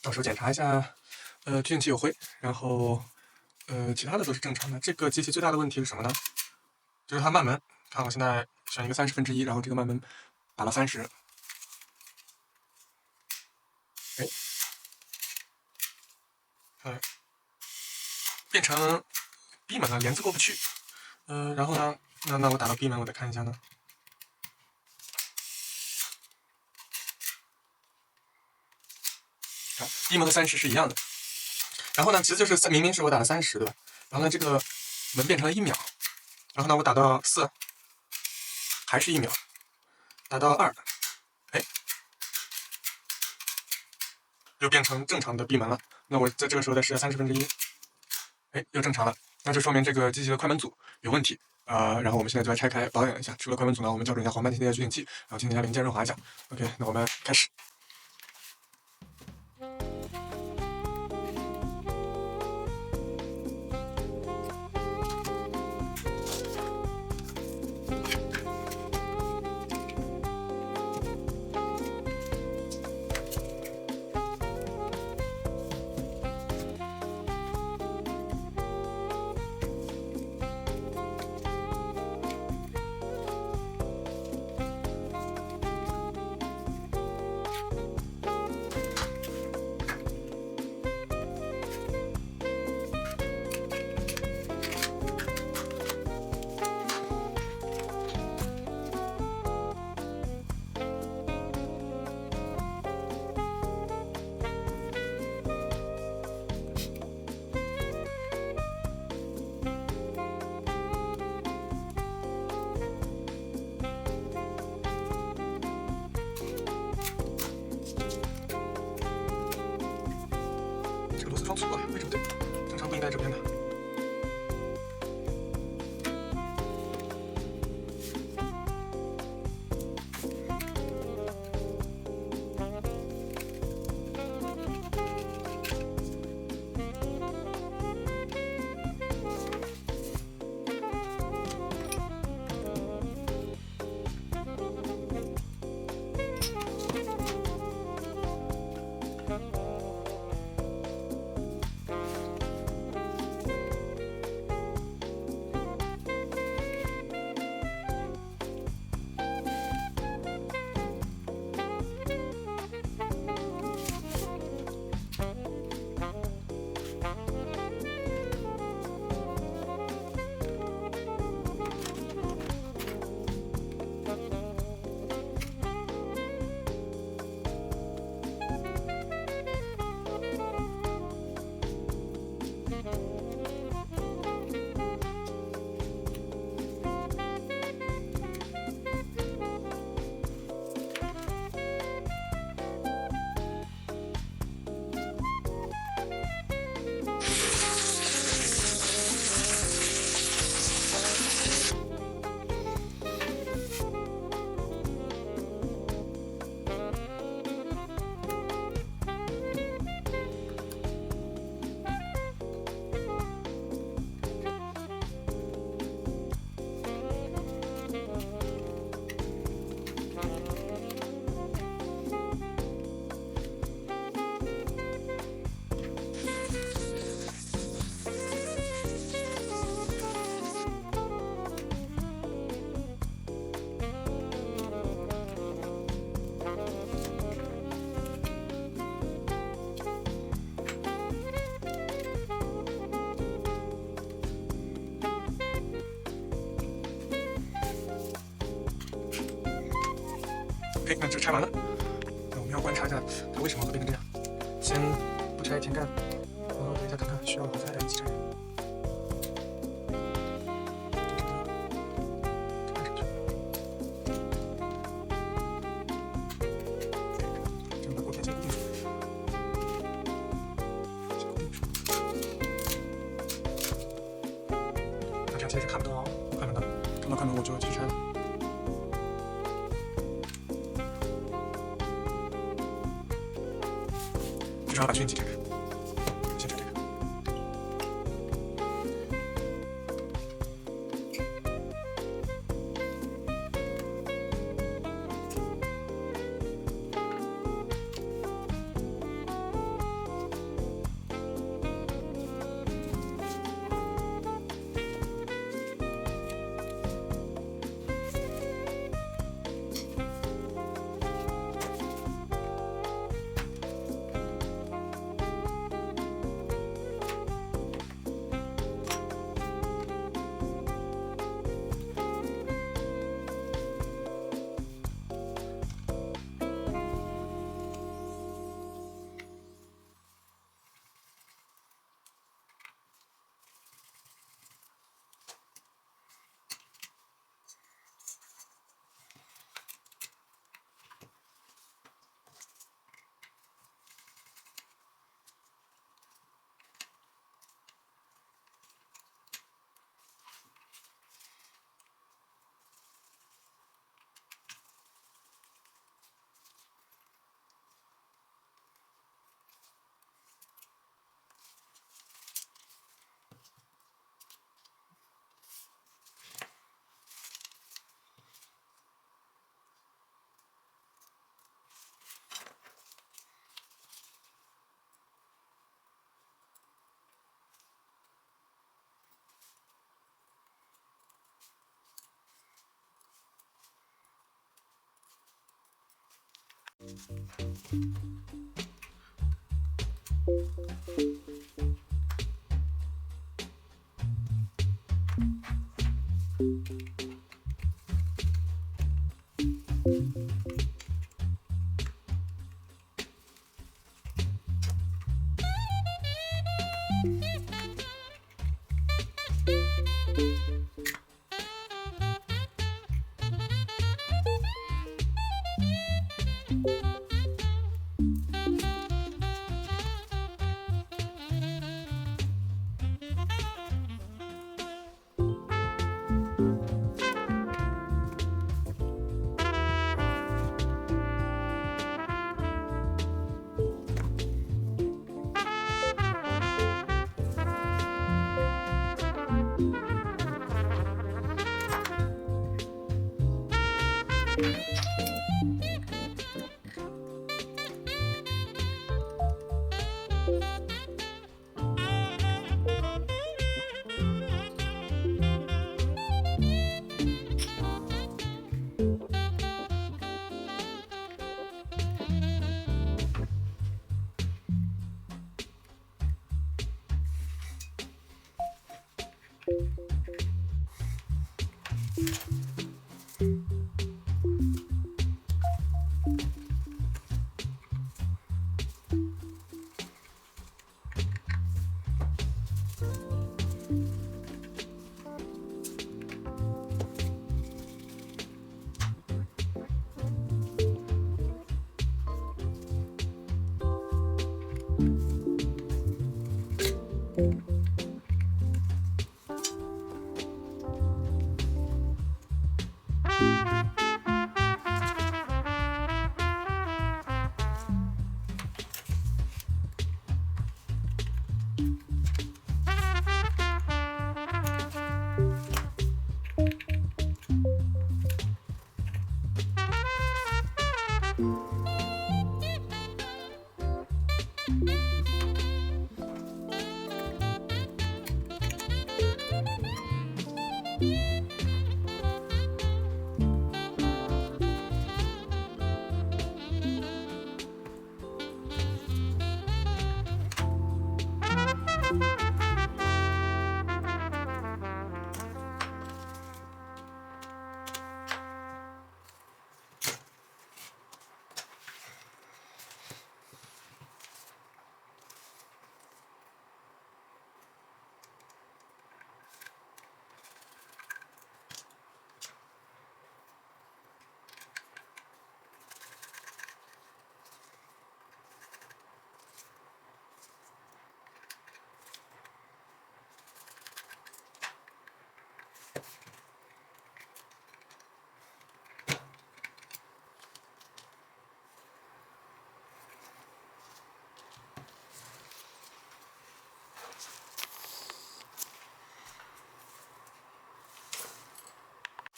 到时候检查一下，推进器有灰，然后其他的都是正常的。这个机器最大的问题是什么呢？就是它慢门。看我现在选一个1/30，然后这个慢门打到30，变成 B 门了，连字过不去。然后呢，那我打到 B 门，我再看一下呢。B 门和30是一样的。然后呢，其实就是明明是我打了30，对吧？然后呢，这个门变成了1秒。然后呢，我打到4，还是1秒。打到2，又变成正常的 B 门了。那我在这个时候再试1/30，又正常了。那就说明这个机器的快门组有问题。然后我们现在就来拆开保养一下。除了快门组呢，我们校准一下黄斑点电解局警器，然后进行一下零件润滑一下。OK， 那我们开始。螺丝装错了，为什么对？正常不应该这边的。OK， 那这拆完了，那我们要观察一下它为什么会变成这样。先不拆前盖，然后等一下看看需要把它一起拆。这样把固定先固定住。那这样其实是看不到快门的，看不到快门我就继续拆了。至少把确定器拆开，先拆这个。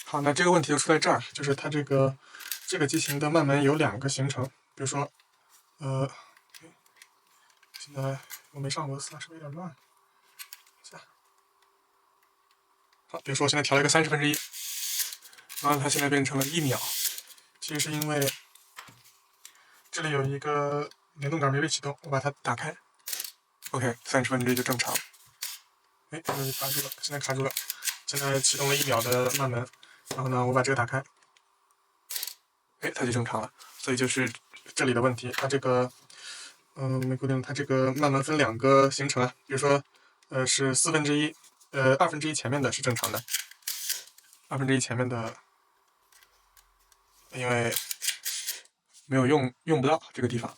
好，那这个问题就出在这儿，就是它这个机型的慢门有2个行程，比如说，现在我没上螺丝，是不是有点乱？好，比如说我现在调了一个1/30，然后它现在变成了1秒，其实是因为这里有一个联动杆没被启动，我把它打开 ，OK，1/30就正常。哎，这里卡住了，现在卡住了，现在启动了1秒的慢门，然后呢，我把这个打开，哎，它就正常了。所以就是这里的问题，它这个，没固定，它这个慢门分2个行程啊，比如说，是1/4，1/2前面的是正常的，1/2前面的，因为没有用不到这个地方，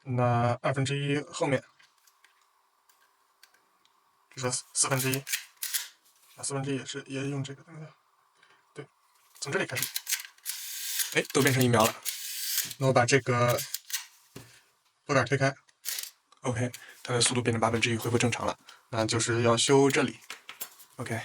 那1/2后面，比如说1/4，啊，1/4也用这个，对，从这里开始，哎，都变成1秒了。那我把这个拨杆推开 ，OK， 它的速度变成1/8，恢复正常了。那就是要修这里 ，OK。